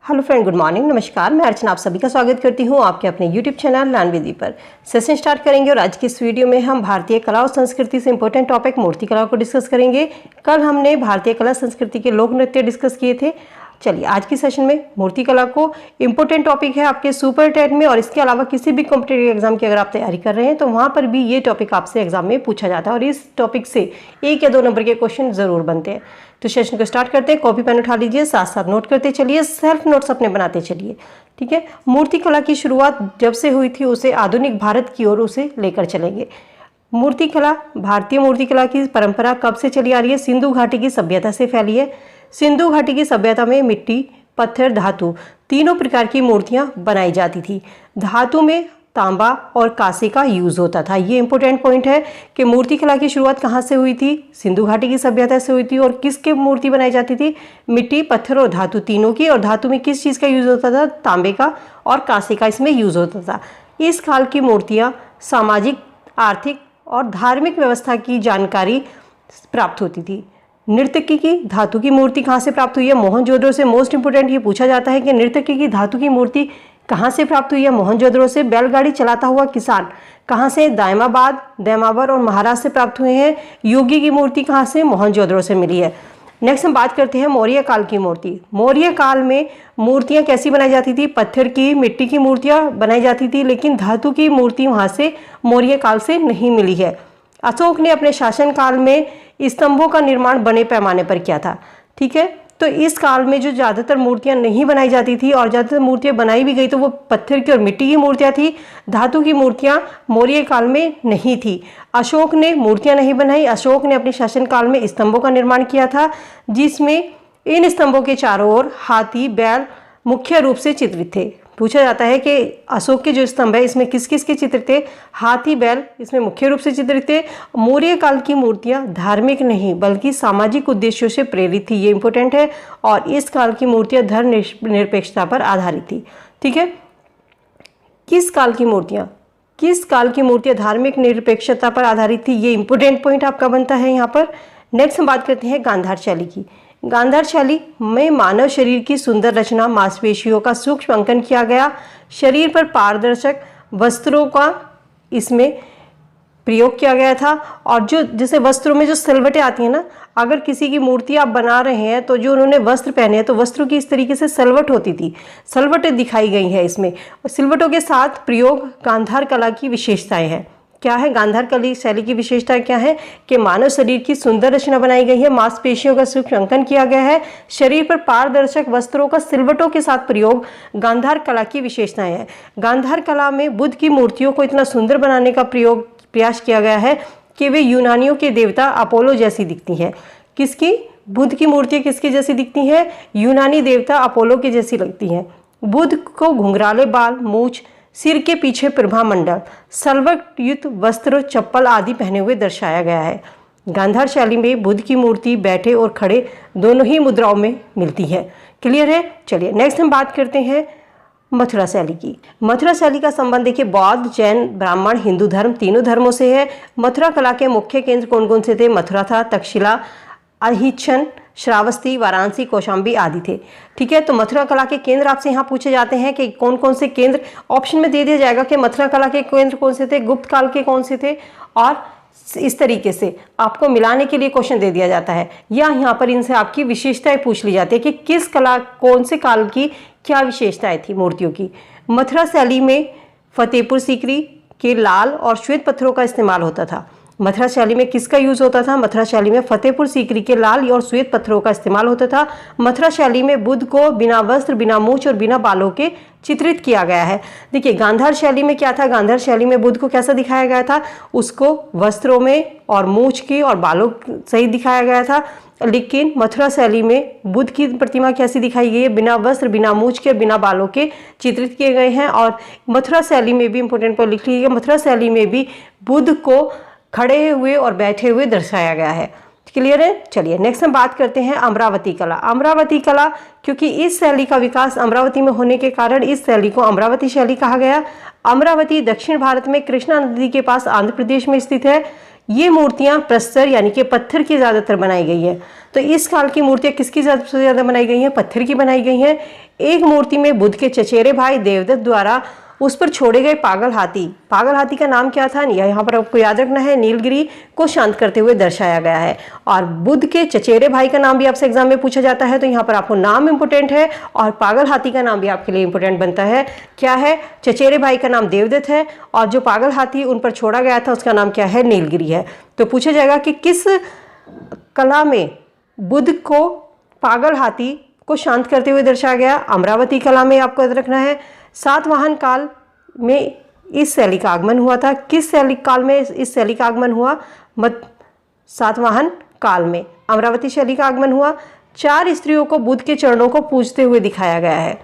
Hello friend, good morning, नमस्कार। मैं अर्चना आप सभी का स्वागत करती हूँ आपके अपने यूट्यूब चैनल लर्न विद पर। सेशन स्टार्ट करेंगे और आज की इस वीडियो में हम भारतीय कला और संस्कृति से इंपॉर्टेंट टॉपिक मूर्ति कला को डिस्कस करेंगे। कल हमने भारतीय कला संस्कृति के लोक नृत्य डिस्कस किए थे। चलिए आज की सेशन में मूर्ति कला को इम्पोर्टेंट टॉपिक है आपके सुपर टेट में, और इसके अलावा किसी भी कॉम्पिटेटिव एग्जाम की अगर आप तैयारी कर रहे हैं तो वहाँ पर भी ये टॉपिक आपसे एग्जाम में पूछा जाता है और इस टॉपिक से 1 या 2 नंबर के क्वेश्चन जरूर बनते हैं। तो सेशन को स्टार्ट करते हैं। कॉपी पेन उठा लीजिए, साथ साथ नोट करते चलिए, सेल्फ नोट्स अपने बनाते चलिए। ठीक है। मूर्ति कला की शुरुआत जब से हुई थी उसे आधुनिक भारत की ओर उसे लेकर चलेंगे। मूर्ति कला, भारतीय मूर्ति कला की परंपरा कब से चली आ रही है? सिंधु घाटी की सभ्यता से फैली है। सिंधु घाटी की सभ्यता में मिट्टी, पत्थर, धातु तीनों प्रकार की मूर्तियां बनाई जाती थी। धातु में तांबा और कांसे का यूज होता था। ये इंपॉर्टेंट पॉइंट है कि मूर्ति कला की शुरुआत कहाँ से हुई थी? सिंधु घाटी की सभ्यता से हुई थी। और किसके मूर्ति बनाई जाती थी? मिट्टी, पत्थर और धातु तीनों की। और धातु में किस चीज़ का यूज होता था? तांबे का और कांसे का इसमें यूज होता था। इस काल की मूर्तियाँ सामाजिक, आर्थिक और धार्मिक व्यवस्था की जानकारी प्राप्त होती थी। नर्तकी की धातु की मूर्ति कहाँ से प्राप्त हुई है? मोहनजोदड़ो से। मोस्ट इंपोर्टेंट ये पूछा जाता है कि नर्तकी की धातु की मूर्ति कहाँ से प्राप्त हुई है? मोहनजोदड़ो से। बैलगाड़ी चलाता हुआ किसान कहाँ से? दायमाबाद, दैमावर और महाराष्ट्र से प्राप्त हुए हैं। योगी की मूर्ति कहाँ से? मोहनजोदड़ो से मिली है। नेक्स्ट हम बात करते हैं मौर्य काल की मूर्ति। मौर्य काल में मूर्तियाँ कैसी बनाई जाती थी? पत्थर की, मिट्टी की मूर्तियाँ बनाई जाती थी, लेकिन धातु की मूर्ति वहाँ से मौर्य काल से नहीं मिली है। अशोक ने अपने शासनकाल में स्तंभों का निर्माण बड़े पैमाने पर किया था। ठीक है। तो इस काल में जो ज़्यादातर मूर्तियां नहीं बनाई जाती थी और ज़्यादातर मूर्तियां बनाई भी गई तो वो पत्थर की और मिट्टी की मूर्तियां थी। धातु की मूर्तियां मौर्य काल में नहीं थी। अशोक ने मूर्तियां नहीं बनाई। अशोक ने अपने शासनकाल में स्तंभों का निर्माण किया था, जिसमें इन स्तंभों के चारों ओर हाथी, बैल मुख्य रूप से चित्रित थे। पूछा जाता है कि अशोक के जो स्तंभ है इसमें किस किस के चित्र थे? हाथी, बैल इसमें मुख्य रूप से चित्रित थे। मौर्य काल की मूर्तियां धार्मिक नहीं बल्कि सामाजिक उद्देश्यों से प्रेरित थी। ये इंपॉर्टेंट है। और इस काल की मूर्तियां धर्म निरपेक्षता पर आधारित थी। ठीक है। किस काल की मूर्तियां धार्मिक निरपेक्षता पर आधारित थी? ये इंपॉर्टेंट पॉइंट आपका बनता है यहाँ पर। नेक्स्ट हम बात करते हैं गांधार शैली की। गांधार शैली में मानव शरीर की सुंदर रचना, मांसपेशियों का सूक्ष्म अंकन किया गया। शरीर पर पारदर्शक वस्त्रों का इसमें प्रयोग किया गया था। और जो जैसे वस्त्रों में जो सिलवटें आती हैं ना, अगर किसी की मूर्ति आप बना रहे हैं तो जो उन्होंने वस्त्र पहने हैं तो वस्त्रों की इस तरीके से सिलवट होती थी, सिलवटें दिखाई गई हैं इसमें। और सिलवटों के साथ प्रयोग गांधार कला की विशेषताएं हैं। क्या है गांधार कला शैली की विशेषता? क्या है कि मानव शरीर की सुंदर रचना बनाई गई है, मांसपेशियों का सूक्ष्म अंकन किया गया है, शरीर पर पारदर्शक वस्त्रों का सिलवटों के साथ प्रयोग गांधार कला की विशेषताएं हैं। गांधार कला में बुद्ध की मूर्तियों को इतना सुंदर बनाने का प्रयास किया गया है कि वे यूनानियों के देवता अपोलो जैसी दिखती हैं। किसकी? बुद्ध की मूर्तियाँ किसकी जैसी दिखती हैं? यूनानी देवता अपोलो की जैसी लगती हैं। बुद्ध को घुंघराले बाल, मूछ, सिर के पीछे प्रभा मंडल, सलवट युक्त वस्त्र, चप्पल आदि पहने हुए दर्शाया गया है। गांधार शैली में बुद्ध की मूर्ति बैठे और खड़े दोनों ही मुद्राओं में मिलती है। क्लियर है? चलिए नेक्स्ट हम बात करते हैं मथुरा शैली की। मथुरा शैली का संबंध देखिए बौद्ध, जैन, ब्राह्मण, हिंदू धर्म तीनों धर्मों से है। मथुरा कला के मुख्य केंद्र कौन कौन से थे? मथुरा था, तक्षशिला, अहिच्छन, श्रावस्ती, वाराणसी, कौशाम्बी आदि थे। ठीक है। तो मथुरा कला के केंद्र आपसे यहाँ पूछे जाते हैं कि कौन कौन से केंद्र। ऑप्शन में दे दिया जाएगा कि मथुरा कला के केंद्र कौन से थे, गुप्त काल के कौन से थे, और इस तरीके से आपको मिलाने के लिए क्वेश्चन दे दिया जाता है, या यहाँ पर इनसे आपकी विशेषताएं पूछ ली जाती है कि किस कला, कौन से काल की क्या विशेषताएं थी मूर्तियों की। मथुरा शैली में फतेहपुर सीकरी के लाल और श्वेत पत्थरों का इस्तेमाल होता था। मथुरा शैली में किसका यूज होता था? मथुरा शैली में फतेहपुर सीकरी के लाल और श्वेत पत्थरों का इस्तेमाल होता था। मथुरा शैली में बुद्ध को बिना वस्त्र, बिना मूछ और बिना बालों के चित्रित किया गया है। देखिए गांधार शैली में क्या था? गांधार शैली में बुद्ध को कैसा दिखाया गया था? उसको वस्त्रों में और मूछ के और बालों सहित दिखाया गया था। लेकिन मथुरा शैली में बुद्ध की प्रतिमा कैसी दिखाई गई है? बिना वस्त्र, बिना मूछ के, बिना बालों के चित्रित किए गए हैं। और मथुरा शैली में भी इंपॉर्टेंट पर लिख लीजिएगा, मथुरा शैली में भी बुद्ध को खड़े हुए और बैठे हुए दर्शाया गया है। क्लियर है? चलिए नेक्स्ट हम बात करते हैं अमरावती कला। अमरावती कला, क्योंकि इस शैली का विकास अमरावती में होने के कारण इस शैली को अमरावती शैली कहा गया। अमरावती दक्षिण भारत में कृष्णा नदी के पास आंध्र प्रदेश में स्थित है। ये मूर्तियां प्रस्तर यानी कि पत्थर की ज़्यादातर बनाई गई है। तो इस काल की मूर्तियां किसकी सबसे ज़्यादा बनाई गई हैं? पत्थर की बनाई गई हैं। एक मूर्ति में बुद्ध के चचेरे भाई देवदत्त द्वारा उस पर छोड़े गए पागल हाथी का नाम क्या था? यहाँ पर आपको याद रखना है, नीलगिरी को शांत करते हुए दर्शाया गया है। और बुद्ध के चचेरे भाई का नाम भी आपसे एग्जाम में पूछा जाता है, तो यहाँ पर आपको नाम इंपोर्टेंट है और पागल हाथी का नाम भी आपके लिए इंपोर्टेंट बनता है। क्या है? चचेरे भाई का नाम देवदत्त है और जो पागल हाथी उन पर छोड़ा गया था उसका नाम क्या है? नीलगिरी है। तो पूछा जाएगा कि किस कला में बुद्ध को पागल हाथी को शांत करते हुए दर्शाया गया? अमरावती कला में आपको याद रखना है। सातवाहन काल में इस शैली का आगमन हुआ था। किस शैली काल में इस शैली का आगमन हुआ? सातवाहन काल में अमरावती शैली का आगमन हुआ। 4 स्त्रियों को बुद्ध के चरणों को पूजते हुए दिखाया गया है।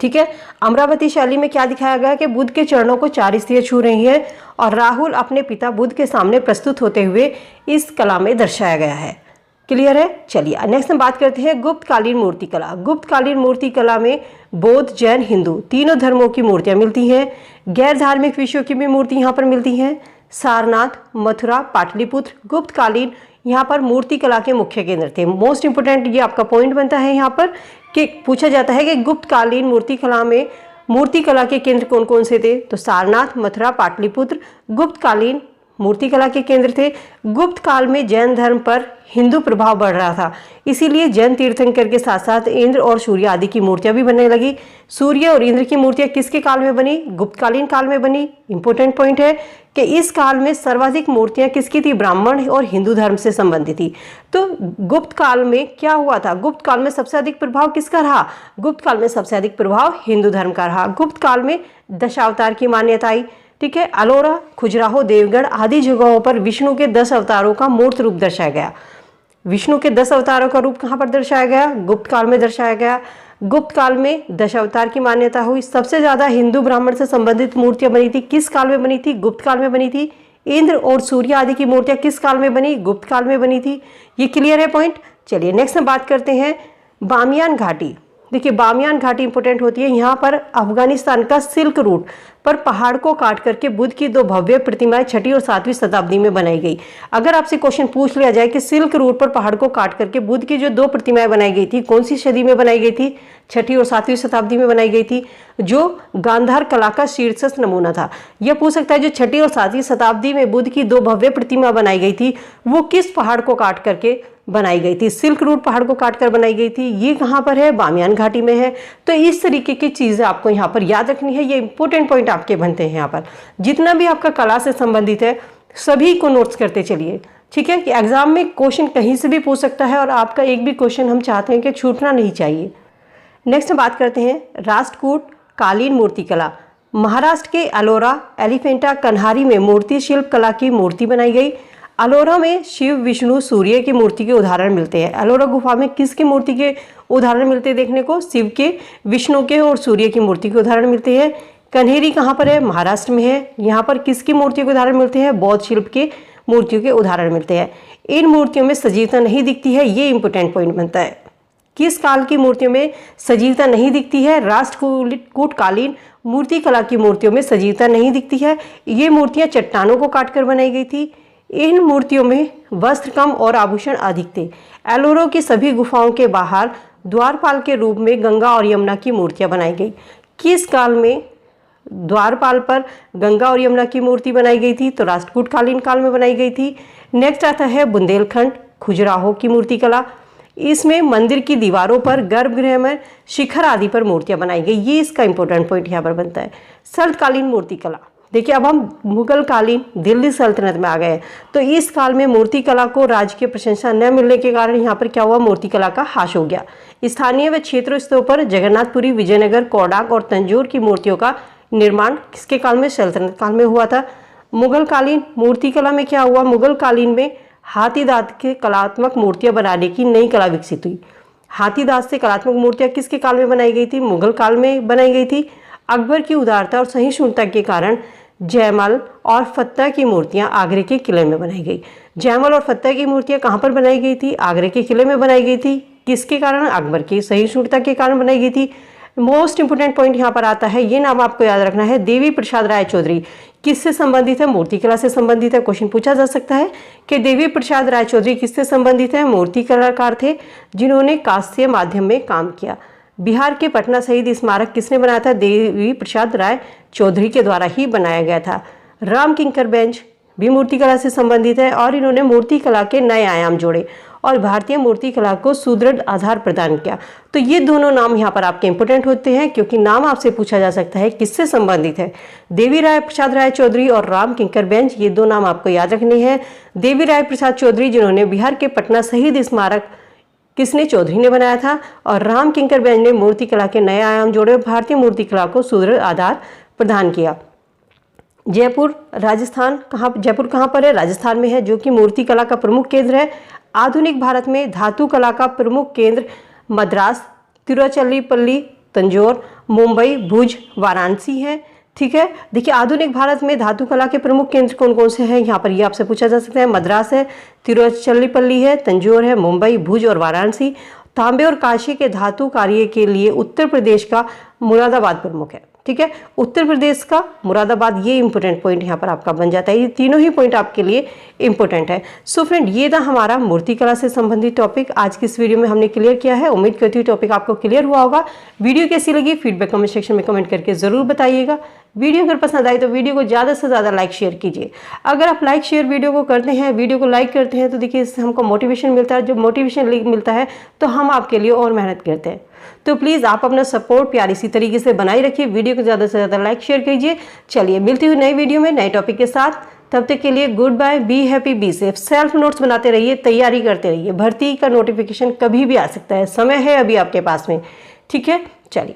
ठीक है, अमरावती शैली में क्या दिखाया गया है कि बुद्ध के चरणों को 4 स्त्रियां छू रही हैं और राहुल अपने पिता बुद्ध के सामने प्रस्तुत होते हुए इस कला में दर्शाया गया है। क्लियर है? चलिए नेक्स्ट हम बात करते हैं गुप्तकालीन मूर्ति कला। गुप्तकालीन मूर्ति कला में बौद्ध, जैन, हिंदू तीनों धर्मों की मूर्तियां मिलती हैं। गैर धार्मिक विषयों की भी मूर्ति यहाँ पर मिलती हैं। सारनाथ, मथुरा, पाटलिपुत्र गुप्तकालीन यहाँ पर मूर्ति कला के मुख्य केंद्र थे। मोस्ट इंपोर्टेंट ये आपका पॉइंट बनता है यहाँ पर कि पूछा जाता है कि गुप्तकालीन मूर्ति कला में मूर्ति कला के केंद्र कौन कौन से थे? तो सारनाथ, मथुरा, पाटलिपुत्र गुप्तकालीन मूर्ति कला के केंद्र थे। गुप्त काल में जैन धर्म पर हिंदू प्रभाव बढ़ रहा था, इसीलिए जैन तीर्थंकर के साथ साथ इंद्र और सूर्य आदि की मूर्तियां भी बनने लगी। सूर्य और इंद्र की मूर्तियां किसके काल में बनी? गुप्तकालीन काल में बनी। इंपॉर्टेंट पॉइंट है कि इस काल में सर्वाधिक मूर्तियां किसकी थी? ब्राह्मण और हिंदू धर्म से संबंधित थी। तो गुप्त काल में क्या हुआ था? गुप्त काल में सबसे अधिक प्रभाव किसका रहा? गुप्त काल में सबसे अधिक प्रभाव हिंदू धर्म का रहा। गुप्त काल में दशावतार की मान्यता आई। ठीक है, अलोरा, खजुराहो, देवगढ़ आदि जगहों पर विष्णु के 10 अवतारों का मूर्त रूप दर्शाया गया। विष्णु के 10 अवतारों का रूप कहाँ पर दर्शाया गया? गुप्त काल में दर्शाया गया। गुप्त काल में दशावतार की मान्यता हुई। सबसे ज्यादा हिंदू ब्राह्मण से संबंधित मूर्तियां बनी थी। किस काल में बनी थी? गुप्त काल में बनी थी। इंद्र और सूर्य आदि की मूर्तियां किस काल में बनी? गुप्त काल में बनी थी। ये क्लियर है पॉइंट? चलिए नेक्स्ट हम बात करते हैं बामियान घाटी। देखिए बामियान घाटी इंपोर्टेंट होती है। यहाँ पर अफगानिस्तान का सिल्क रूट पर पहाड़ को काट करके बुद्ध की 2 भव्य प्रतिमाएं 6ठी और 7वीं शताब्दी में बनाई गई। अगर आपसे क्वेश्चन पूछ लिया जाए कि सिल्क रूट पर पहाड़ को काट करके बुद्ध की जो 2 प्रतिमाएं बनाई गई थी कौन सी सदी में बनाई गई थी? 6ठी और 7वीं शताब्दी में बनाई गई थी, जो गांधार कला का शीर्षस्थ नमूना था। यह पूछ सकता है जो 6ठी और 7वीं शताब्दी में बुद्ध की 2 भव्य प्रतिमा बनाई गई थी वो किस पहाड़ को काट करके बनाई गई थी? सिल्क रूट पहाड़ को काटकर बनाई गई थी। ये कहाँ पर है? बामियान घाटी में है। तो इस तरीके की चीजें आपको यहाँ पर याद रखनी है। ये इंपॉर्टेंट पॉइंट आपके बनते हैं। यहाँ पर जितना भी आपका कला से संबंधित है सभी को नोट्स करते चलिए। ठीक है कि एग्जाम में क्वेश्चन कहीं से भी पूछ सकता है और आपका एक भी क्वेश्चन हम चाहते हैं कि छूटना नहीं चाहिए। नेक्स्ट हम बात करते हैं राष्ट्रकूट कालीन मूर्ति कला। महाराष्ट्र के अलोरा, एलिफेंटा, कन्हारी में मूर्ति शिल्प कला की मूर्ति बनाई गई। अलोरा में शिव, विष्णु, सूर्य की मूर्ति के उदाहरण मिलते हैं। अलोरा गुफा में किसकी मूर्ति के उदाहरण मिलते हैं देखने को? शिव के, विष्णु के और सूर्य की मूर्ति के उदाहरण मिलते हैं। कन्हेरी कहाँ पर है? महाराष्ट्र में है। यहाँ पर किसकी मूर्ति के उदाहरण मिलते हैं? बौद्ध शिल्प के मूर्तियों के उदाहरण मिलते हैं। इन मूर्तियों में सजीवता नहीं दिखती है, ये इंपोर्टेंट पॉइंट बनता है। किस काल की मूर्तियों में सजीवता नहीं दिखती है? राष्ट्रकूटकालीन मूर्ति कला की मूर्तियों में सजीवता नहीं दिखती है। ये मूर्तियां चट्टानों को काटकर बनाई गई थी। इन मूर्तियों में वस्त्र कम और आभूषण अधिक थे। एलोरा की सभी गुफाओं के बाहर द्वारपाल के रूप में गंगा और यमुना की मूर्तियां बनाई गई। किस काल में द्वारपाल पर गंगा और यमुना की मूर्ति बनाई गई थी? तो राष्ट्रकूटकालीन काल में बनाई गई थी। नेक्स्ट आता है बुंदेलखंड खजुराहो की मूर्ति कला। इसमें मंदिर की दीवारों पर, गर्भगृह में, शिखर आदि पर मूर्तियां बनाई गई। ये इसका इंपॉर्टेंट पॉइंट यहाँ पर बनता है। सल्तकालीन मूर्ति कला। देखिए अब हम मुगल कालीन दिल्ली सल्तनत में आ गए। तो इस काल में मूर्ति कला को राजकीय प्रशंसा न मिलने के कारण यहाँ पर क्या हुआ? मूर्ति कला का ह्रास हो गया। स्थानीय व क्षेत्र स्तरों पर जगन्नाथपुरी, विजयनगर, कोडाक और तंजौर की मूर्तियों का निर्माण किसके काल में? सल्तनत काल में हुआ था। मुगल कालीन मूर्ति कला में क्या हुआ? मुगल कालीन में हाथी दांत के कलात्मक मूर्तियां बनाने की नई कला विकसित हुई। हाथी दांत से कलात्मक मूर्तियां किसके काल में बनाई गई थी? मुगल काल में बनाई गई थी। अकबर की उदारता और सहिष्णुता के कारण जयमल और फत्तह की मूर्तियां आगरे के किले में बनाई गई। जयमल और फत्तह की मूर्तियां कहाँ पर बनाई गई थी? आगरे के किले में बनाई गई थी। किसके कारण? अकबर की सहिष्णुता के कारण बनाई गई थी। मोस्ट इंपोर्टेंट पॉइंट यहाँ पर आता है, ये नाम आपको याद रखना है, देवी प्रसाद राय चौधरी। किससे संबंधित है? मूर्तिकला से संबंधित है। क्वेश्चन पूछा जा सकता है कि देवी प्रसाद राय चौधरी किससे संबंधित है? मूर्ति कलाकार थे जिन्होंने कांस्य माध्यम में काम किया। बिहार के पटना शहीद स्मारक किसने बनाया था? देवी प्रसाद राय चौधरी के द्वारा ही बनाया गया था। राम किंकर बेंच भी मूर्तिकला से संबंधित है और इन्होंने मूर्तिकला के नए आयाम जोड़े और भारतीय मूर्तिकला को सुदृढ़ आधार प्रदान किया। तो ये दोनों नाम यहाँ पर आपके इंपोर्टेंट होते हैं क्योंकि नाम आपसे पूछा जा सकता है किससे संबंधित है। देवी राय प्रसाद राय चौधरी और राम किंकर बेंच, ये दो नाम आपको याद रखने हैं। देवी राय प्रसाद चौधरी जिन्होंने बिहार के पटना शहीद स्मारक किसने? चौधरी ने बनाया था। और राम किंकर बेंच ने मूर्तिकला के नए आयाम जोड़े और भारतीय मूर्तिकला को सुदृढ़ आधार प्रदान किया। जयपुर राजस्थान जयपुर कहाँ पर है? राजस्थान में है, जो कि मूर्तिकला का प्रमुख केंद्र है। आधुनिक भारत में धातु कला का प्रमुख केंद्र मद्रास, तिरुचिरापल्ली, तंजौर, मुंबई, भुज, वाराणसी है। ठीक है, देखिए आधुनिक भारत में धातु कला के प्रमुख केंद्र कौन कौन से हैं? यहाँ पर ये आपसे पूछा जा सकता है। मद्रास है, तिरुचिरापल्ली है, तंजौर है, मुंबई, भुज और वाराणसी। तांबे और कांसे के धातु कार्य के लिए उत्तर प्रदेश का मुरादाबाद प्रमुख है। ठीक है, उत्तर प्रदेश का मुरादाबाद, ये इंपॉर्टेंट पॉइंट यहाँ पर आपका बन जाता है। ये तीनों ही पॉइंट आपके लिए इंपॉर्टेंट है। सो फ्रेंड, ये था हमारा मूर्तिकला से संबंधित टॉपिक। आज की इस वीडियो में हमने क्लियर किया है। उम्मीद करती हूँ टॉपिक आपको क्लियर हुआ होगा। वीडियो कैसी लगी फीडबैक कमेंट सेक्शन में कमेंट करके जरूर बताइएगा। वीडियो अगर पसंद आई तो वीडियो को ज़्यादा से ज़्यादा लाइक शेयर कीजिए। अगर आप लाइक शेयर वीडियो को करते हैं, वीडियो को लाइक करते हैं, तो देखिए इससे हमको मोटिवेशन मिलता है। जो मोटिवेशन मिलता है तो हम आपके लिए और मेहनत करते हैं। तो प्लीज़ आप अपना सपोर्ट प्यार इसी तरीके से बनाए रखिए। वीडियो को ज़्यादा से ज़्यादा लाइक शेयर कीजिए। चलिए मिलती हुई नई वीडियो में नए टॉपिक के साथ। तब तक के लिए good bye, be happy, be safe. Self notes बनाते रहिए, तैयारी करते रहिए। भर्ती का नोटिफिकेशन कभी भी आ सकता है, समय है अभी आपके पास में। ठीक है, चलिए।